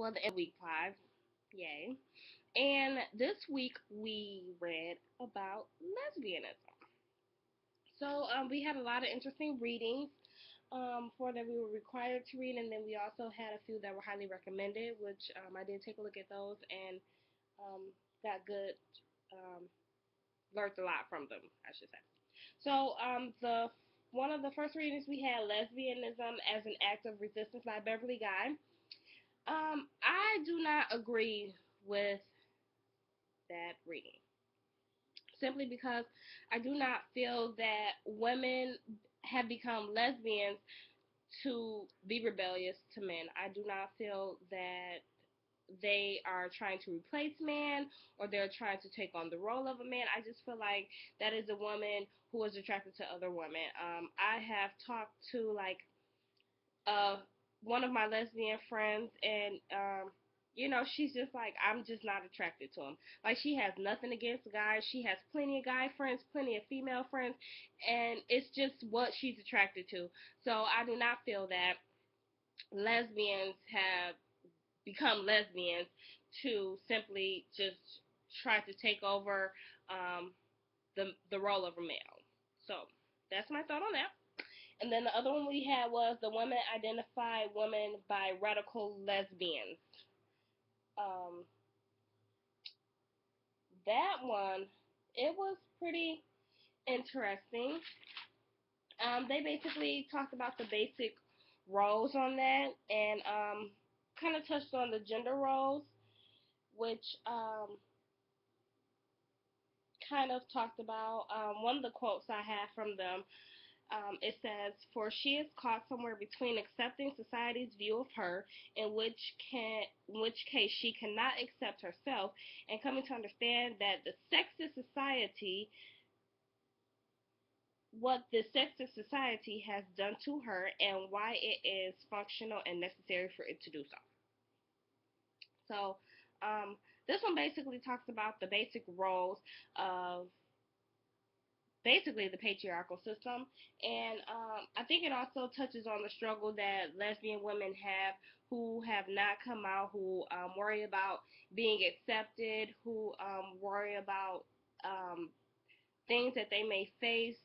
for the week 5. Yay. And this week we read about lesbianism. So we had a lot of interesting readings for that we were required to read, and then we also had a few that were highly recommended, which I did take a look at those and got good, um, learned a lot from them, I should say. So the one of the first readings we had, Lesbianism as an Act of Resistance by Beverly Guy. I do not agree with that reading, simply because I do not feel that women have become lesbians to be rebellious to men. I do not feel that they are trying to replace man or they're trying to take on the role of a man. I just feel like that is a woman who is attracted to other women. I have talked to uh one of my lesbian friends, and she's just like, I'm just not attracted to him. Like, she has nothing against guys. She has plenty of guy friends, plenty of female friends, and it's just what she's attracted to. So I do not feel that lesbians have become lesbians to simply just try to take over the role of a male. So that's my thought on that. And then the other one we had was the Women Identify Women by Radical Lesbians. Um, that one, it was pretty interesting. They basically talked about the basic roles on that, and kind of touched on the gender roles, which kind of talked about one of the quotes I have from them. It says, "For she is caught somewhere between accepting society's view of her, in which case she cannot accept herself, and coming to understand that the sexist society, what the sexist society has done to her, and why it is functional and necessary for it to do so." So, this one basically talks about the basic roles of basically the patriarchal system, and I think it also touches on the struggle that lesbian women have who have not come out, who worry about being accepted, who worry about things that they may face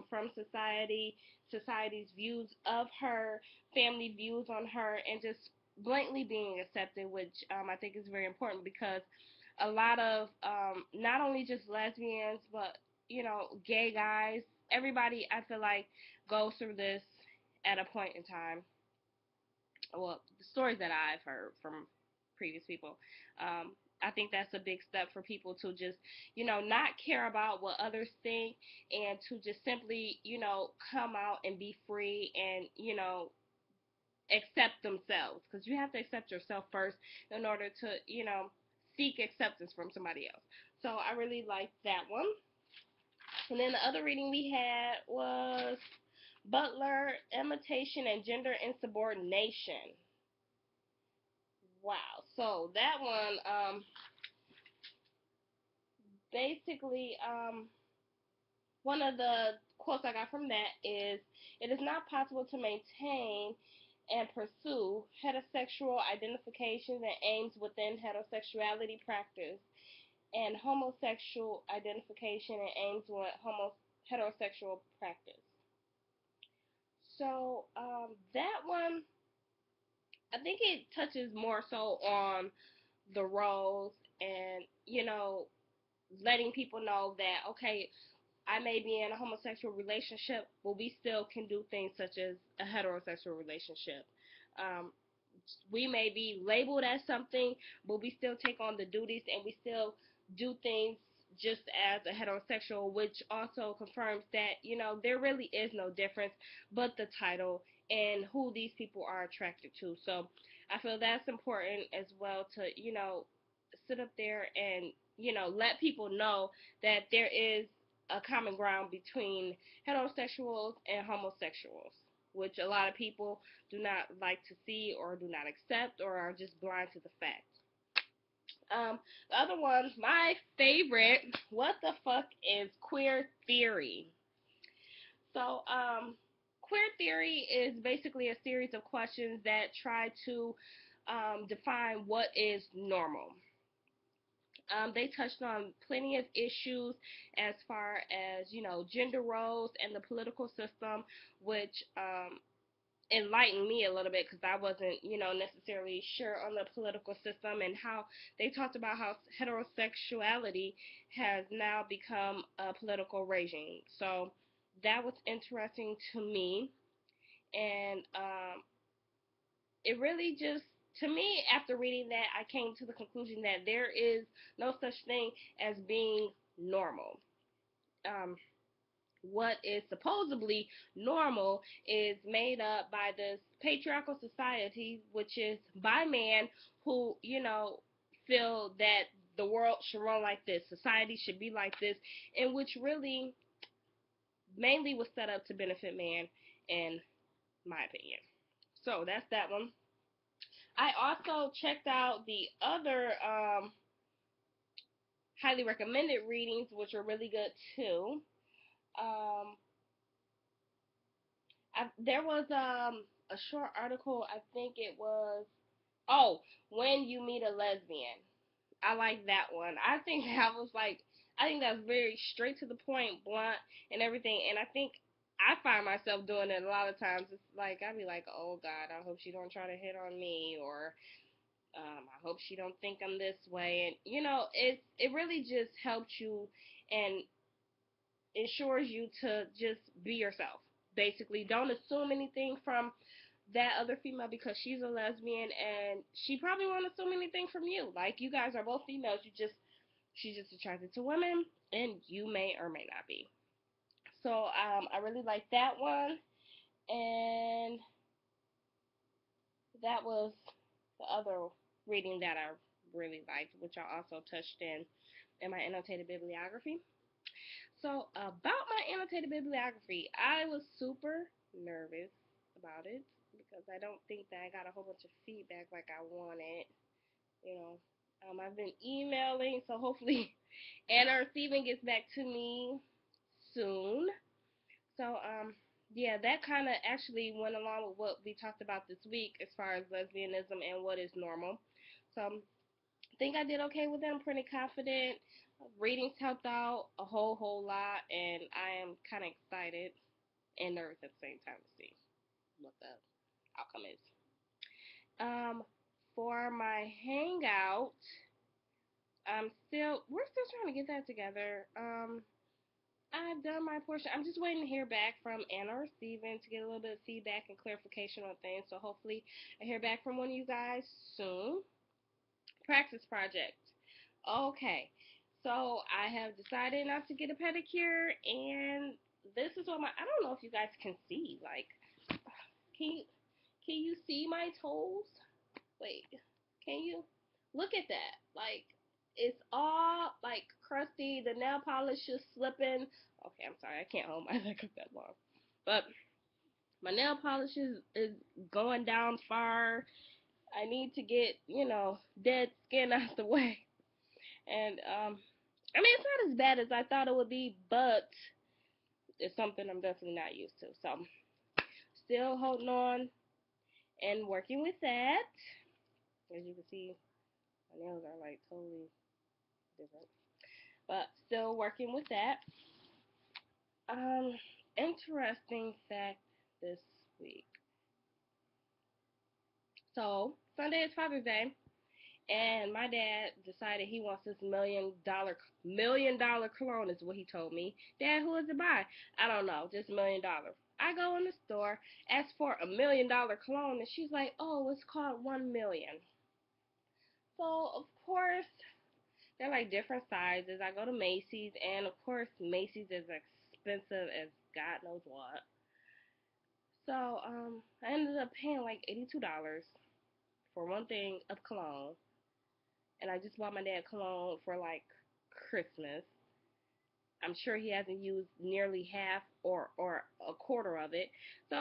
from society's views of her, family views on her, and just blatantly being accepted, which I think is very important, because a lot of not only just lesbians, but gay guys, everybody, I feel like, goes through this at a point in time. Well, the stories that I've heard from previous people, I think that's a big step for people to just, not care about what others think, and to just simply, come out and be free, and, accept themselves, because you have to accept yourself first in order to, seek acceptance from somebody else. So I really liked that one. And then the other reading we had was Butler, Imitation and Gender Insubordination. Wow. So that one, basically, one of the quotes I got from that is, "It is not possible to maintain and pursue heterosexual identifications and aims within heterosexuality practice, and homosexual identification and aims with heterosexual practice." So that one, I think it touches more so on the roles, and letting people know that, okay, I may be in a homosexual relationship, but we still can do things such as a heterosexual relationship. Um, we may be labeled as something, but we still take on the duties, and we still do things just as a heterosexual, which also confirms that, there really is no difference but the title and who these people are attracted to. So I feel that's important as well, to, sit up there and, let people know that there is a common ground between heterosexuals and homosexuals, which a lot of people do not like to see or do not accept, or are just blind to the fact. The other one, my favorite, what the fuck is queer theory? So, queer theory is basically a series of questions that try to define what is normal. They touched on plenty of issues as far as, gender roles and the political system, which enlightened me a little bit because I wasn't, necessarily sure on the political system, and how they talked about how heterosexuality has now become a political regime. So that was interesting to me, and it really just, to me, after reading that, I came to the conclusion that there is no such thing as being normal. Um, what is supposedly normal is made up by this patriarchal society, which is by man who, feel that the world should run like this, society should be like this, and which really mainly was set up to benefit man, in my opinion. So that's that one. I also checked out the other highly recommended readings, which were really good too. Um, there was a short article. I think it was, oh, When You Meet a Lesbian. I like that one. I think that's very straight to the point, blunt, and everything. And I think I find myself doing it a lot of times. It's like I'd be like, oh God, I hope she don't try to hit on me, or I hope she don't think I'm this way. And it really just helps you and ensures you to just be yourself. Basically, don't assume anything from that other female because she's a lesbian, and she probably won't assume anything from you. Like, you guys are both females. She's just attracted to women, and you may or may not be. So I really like that one, and that was the other reading that I really liked, which I also touched in my annotated bibliography. So about my annotated bibliography, I was super nervous about it because I don't think that I got a whole bunch of feedback like I wanted. You know, I've been emailing, so hopefully Anna or Steven gets back to me soon. So yeah, that kind of actually went along with what we talked about this week as far as lesbianism and what is normal. So I think I did okay with it. I'm pretty confident. Readings helped out a whole lot, and I am kind of excited and nervous at the same time to see what the outcome is. Um, for my hangout, we're still trying to get that together. I've done my portion. I'm just waiting to hear back from Anna or Steven to get a little bit of feedback and clarification on things. So hopefully I hear back from one of you guys soon. Practice project. Okay. So I have decided not to get a pedicure, and this is what I don't know if you guys can see. Like, can you can you see my toes? Wait, can you look at that? Like, it's all like crusty. The nail polish is slipping. Okay, I'm sorry, I can't hold my leg up that long. But my nail polish is going down far. I need to get, dead skin out the way. And I mean, it's not as bad as I thought it would be, but it's something I'm definitely not used to. So still holding on and working with that. As you can see, my nails are like totally different, but still working with that. Um, Interesting fact this week. So Sunday is Father's Day, and my dad decided he wants this $1 million cologne is what he told me. Dad, who is it by? I don't know, just $1 million. I go in the store, ask for $1 million cologne, and she's like, "Oh, it's called 1 million." So of course they're like different sizes. I go to Macy's, and of course Macy's is expensive as God knows what. So I ended up paying like $82 for one thing of cologne, and I just bought my dad cologne for like Christmas. I'm sure he hasn't used nearly half or a quarter of it. So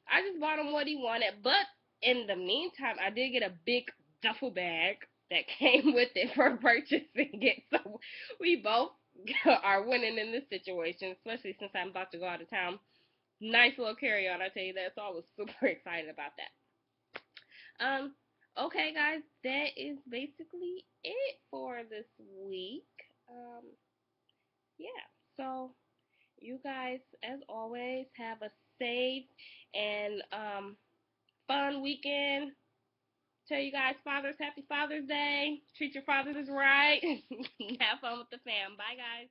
I just bought him what he wanted. But in the meantime, I did get a big duffel bag that came with it for purchasing it. So we both are winning in this situation, especially since I'm about to go out of town. Nice little carry on, I tell you that. So I was super excited about that. Okay, guys, that is basically it for this week. Um, yeah, so you guys, as always, have a safe and fun weekend. Tell you guys, fathers, happy Father's Day. Treat your fathers right. Have fun with the fam. Bye, guys.